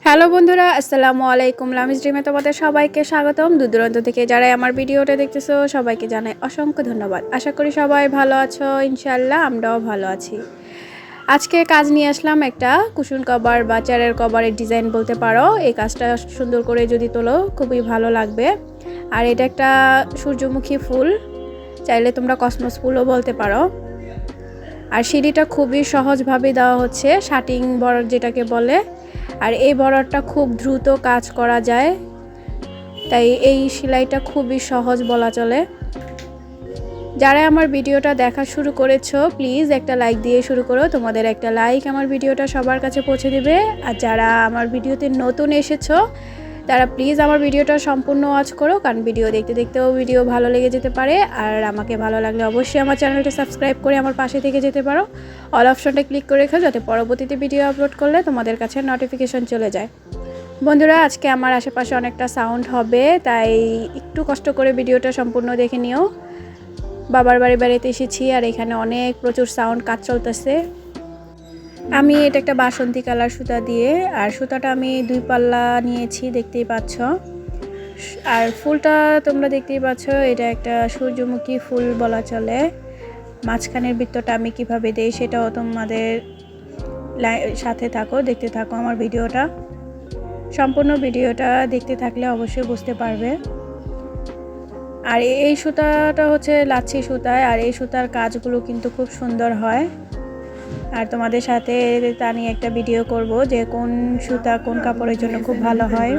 Hello বন্ধুরা, আসসালামু আলাইকুম। লামিজ ড্রিমে তোমাদের সবাইকে স্বাগতম। দূর দূরান্ত থেকে যারা আমার ভিডিওটা দেখতেছো সবাইকে জানাই অসংখ্য ধন্যবাদ। আশা করি সবাই ভালো আছো, ইনশাআল্লাহ আমরাও ভালো আছি। আজকে কাজ নিয়ে আসলাম একটা কুশন কভার বা চেয়ারের কভারের ডিজাইন বলতে পারো। এই কাজটা সুন্দর করে যদি তোলো খুবই ভালো লাগবে। আর এটা একটা সূর্যমুখী ফুল, চাইলে তোমরা কসমস ফুলও বলতে পারো। আর সিঁড়িটা খুবই সহজভাবে দেওয়া হচ্ছে, শাটিং বর্ডার যেটাকে বলে। আর এই বর্ডারটা খুব দ্রুত কাজ করা যায়, তাই এই সেলাইটা খুবই সহজ বলা চলে। যারা আমার ভিডিওটা দেখা শুরু করেছো প্লিজ একটা লাইক দিয়ে শুরু করো। তোমাদের একটা লাইক আমার ভিডিওটা সবার কাছে পৌঁছে দেবে। আর যারা আমার ভিডিওতে নতুন এসেছো তারা প্লিজ আমার ভিডিওটা সম্পূর্ণ ওয়াচ করো, কারণ ভিডিও দেখতে দেখতেও ভিডিও ভালো লেগে যেতে পারে। আর আমাকে ভালো লাগলে অবশ্যই আমার চ্যানেলটা সাবস্ক্রাইব করে আমার পাশে থেকে যেতে পারো। অল অপশনটা ক্লিক করে রেখো, যাতে পরবর্তীতে ভিডিও আপলোড করলে তোমাদের কাছে নোটিফিকেশন চলে যায়। বন্ধুরা, আজকে আমার আশেপাশে অনেকটা সাউন্ড হবে, তাই একটু কষ্ট করে ভিডিওটা সম্পূর্ণ দেখে নিও। বাবার বাড়িতে এসেছি আর এখানে অনেক প্রচুর সাউন্ড, কাজ চলতেছে। আমি এটা একটা বাসন্তী কালার সুতা দিয়ে, আর সুতাটা আমি 2 পাল্লা নিয়েছি, দেখতেই পাচ্ছ। আর ফুলটা তোমরা দেখতেই পাচ্ছ, এটা একটা সূর্যমুখী ফুল বলা চলে। মাঝখানের বৃত্তটা আমি কিভাবে দেই সেটাও তোমাদের সাথে থাকো, দেখতে থাকো আমার ভিডিওটা। সম্পূর্ণ ভিডিওটা দেখতে থাকলে অবশ্যই বুঝতে পারবে। আর এই সুতাটা হচ্ছে লাচ্ছি সুতায়, আর এই সুতার কাজগুলো কিন্তু খুব সুন্দর হয়। আর তোমাদের সাথে তা নিয়ে একটা ভিডিও করব যে কোন সুতা কোন কাপড়ের জন্য খুব ভালো হয়।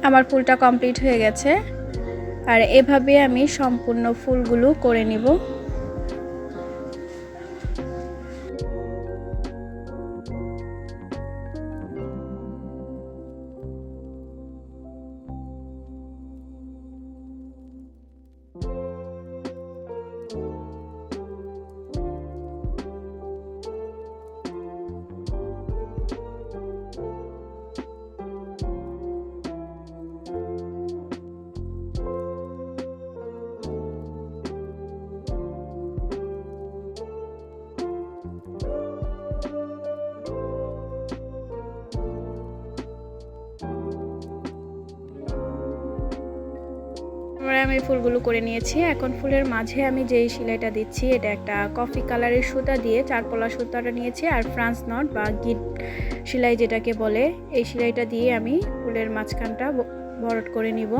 আমার ফুলটা কমপ্লিট হয়ে গেছে আর এভাবে আমি সম্পূর্ণ ফুলগুলো করে নিব। আমি ফুলগুলো করে নিয়েছি। এখন ফুলের মাঝে আমি যেই সেলাইটা দিচ্ছি এটা একটা কফি কালারের সুতা দিয়ে চারপলা সুতাটা নিয়েছি আর ফ্রান্স নট বা গিট সেলাই যেটাকে বলে এই সেলাইটা দিয়ে আমি ফুলের মাঝখানটা ভরাট করে নিব।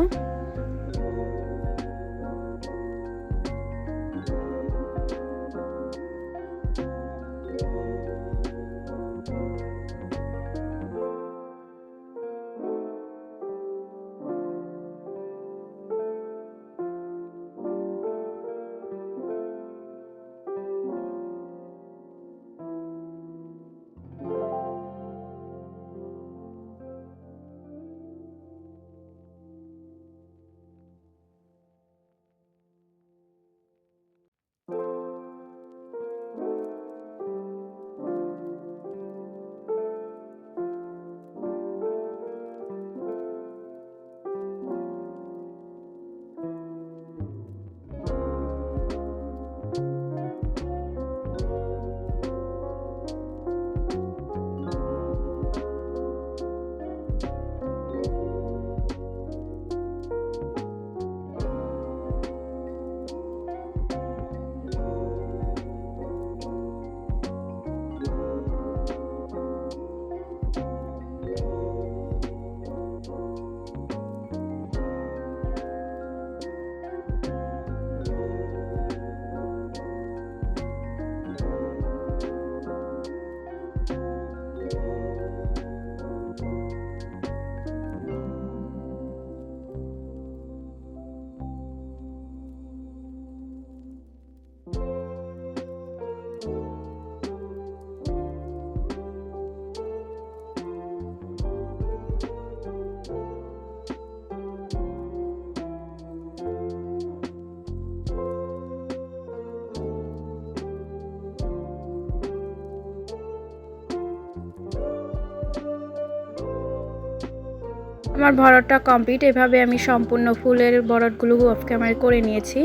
আমার ভরাটটা কমপ্লিট। এভাবে আমি সম্পূর্ণ ফুলের ভরাটগুলো অফ ক্যামেরায় করে নিয়েছি।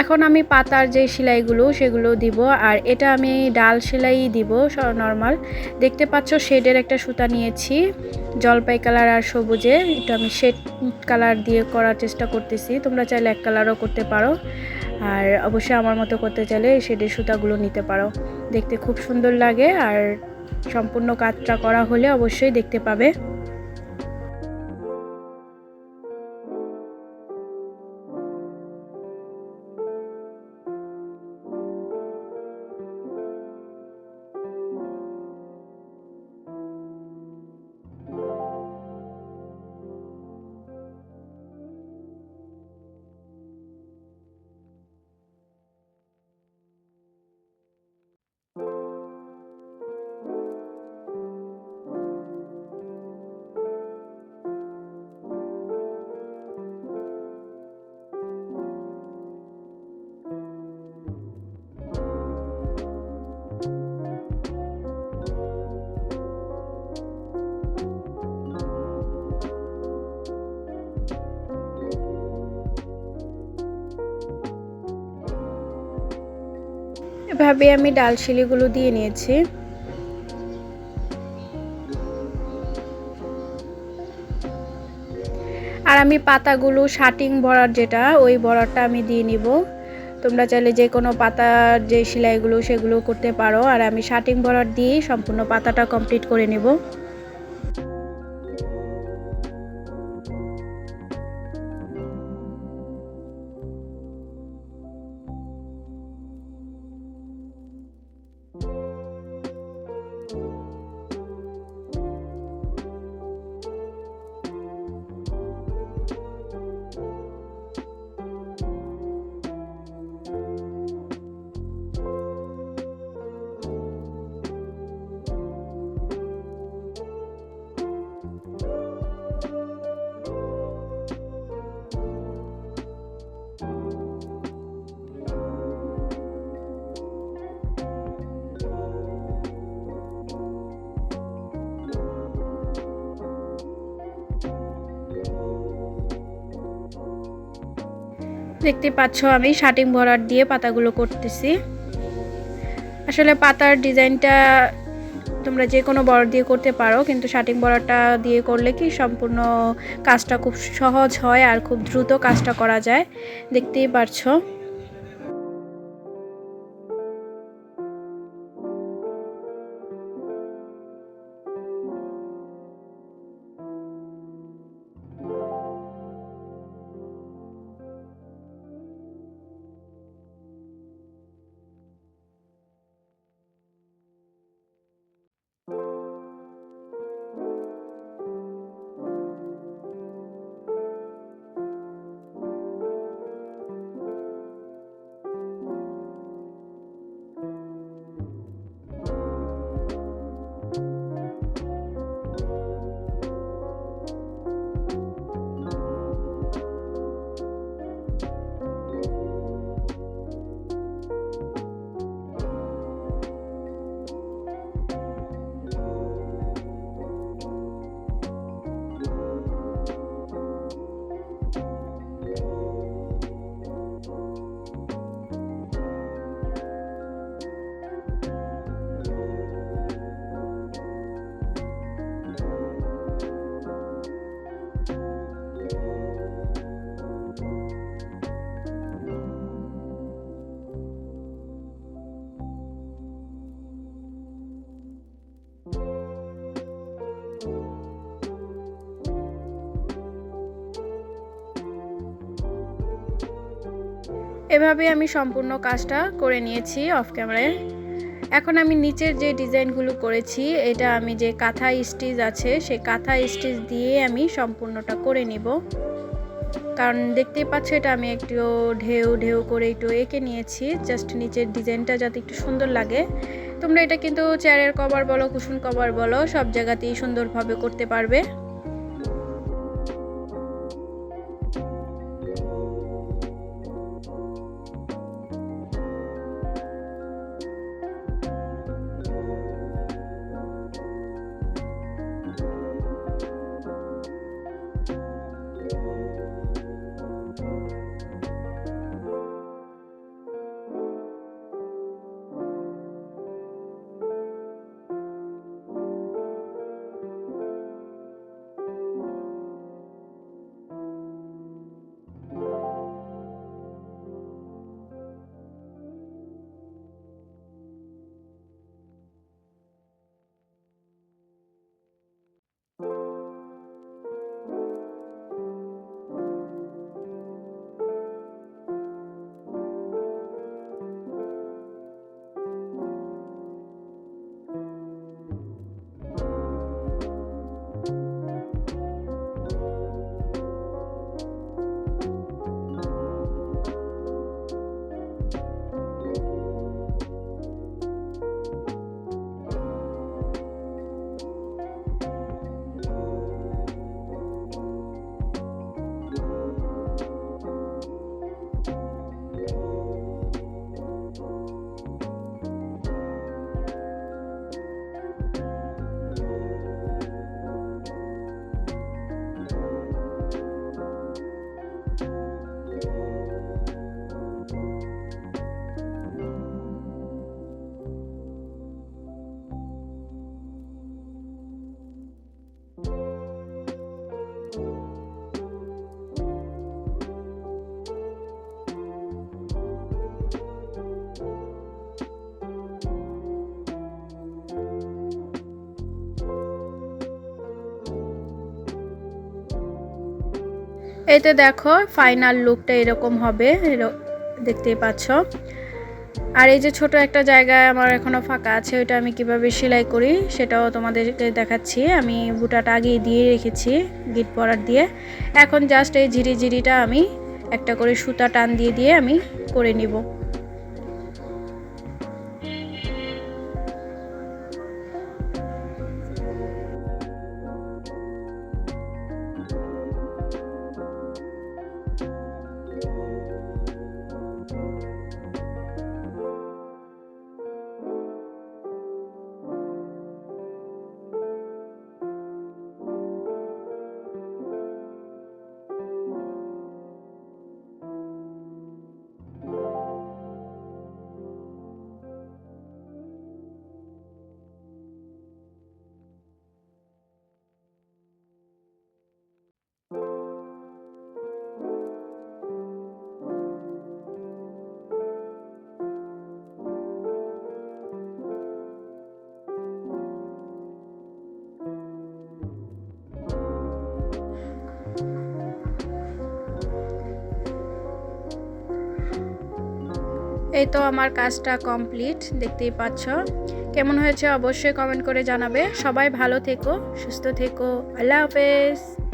এখন আমি পাতার যে সেলাইগুলো সেগুলো দিব আর এটা আমি ডাল সেলাই দিব নর্মাল। দেখতে পাচ্ছ শেডের একটা সুতা নিয়েছি জলপাই কালার আর সবুজে, এটা আমি শেড কালার দিয়ে করার চেষ্টা করতেছি, তোমরা চাইলে এক কালারও করতে পারো আর অবশ্যই আমার মতো করতে চাইলে এই শেডের সুতাগুলো নিতে পারো, দেখতে খুব সুন্দর লাগে আর সম্পূর্ণ কাজটা করা হলে অবশ্যই দেখতে পাবে। এভাবে আমি ডাল শিলিগুলো দিয়ে নিয়েছি। আর আমি পাতাগুলো শাটিং ভরাট যেটা ওই ভরাটটা আমি দিয়ে নিব। তোমরা চাইলে যে কোনো পাতার যে সেলাইগুলো সেগুলো করতে পারো আর আমি শাটিং ভরাট দিয়ে সম্পূর্ণ পাতাটা কমপ্লিট করে নেব। দেখতে পাচ্ছ আমি শাটিং বর্ডার দিয়ে পাতাগুলো করতেছি। আসলে পাতার ডিজাইনটা তোমরা যে কোনো বর্ডার দিয়ে করতে পারো, কিন্তু শাটিং বর্ডারটা দিয়ে করলে কি সম্পূর্ণ কাজটা খুব সহজ হয় আর খুব দ্রুত কাজটা করা যায়, দেখতেই পারছো। এভাবে আমি সম্পূর্ণ কাজটা করে নিয়েছি অফ ক্যামেরায়। এখন আমি নিচের যে ডিজাইনগুলো করেছি, এটা আমি যে কাঁথা স্টিচ আছে সেই কাঁথা স্টিচ দিয়ে আমি সম্পূর্ণটা করে নিব। কারণ দেখতেই পাচ্ছ এটা আমি একটু ঢেউ ঢেউ করে একটু এঁকে নিয়েছি, জাস্ট নিচের ডিজাইনটা যাতে একটু সুন্দর লাগে। তোমরা এটা কিন্তু চেয়ারের কভার বলো, কুশন কভার বলো, সব জায়গাতেই সুন্দরভাবে করতে পারবে। এতে দেখো ফাইনাল লুকটা এরকম হবে, দেখতেই পাচ্ছ। আর এই যে ছোট একটা জায়গায় আমার এখনো ফাঁকা আছে, ওইটা আমি কিভাবে সেলাই করি সেটাও তোমাদেরকে দেখাচ্ছি। আমি বুটাটা আগেই দিয়ে রেখেছি গিট বর্ডার দিয়ে। এখন জাস্ট এই ঝিরিঝিরিটা আমি একটা করে সুতা টান দিয়ে দিয়ে আমি করে নিব। এই তো আমার কাজটা কমপ্লিট, দেখতেই পাচ্ছ। কেমন হয়েছে অবশ্যই কমেন্ট করে জানাবে। সবাই ভালো থেকো, সুস্থ থেকো। আল্লাহ হাফেজ।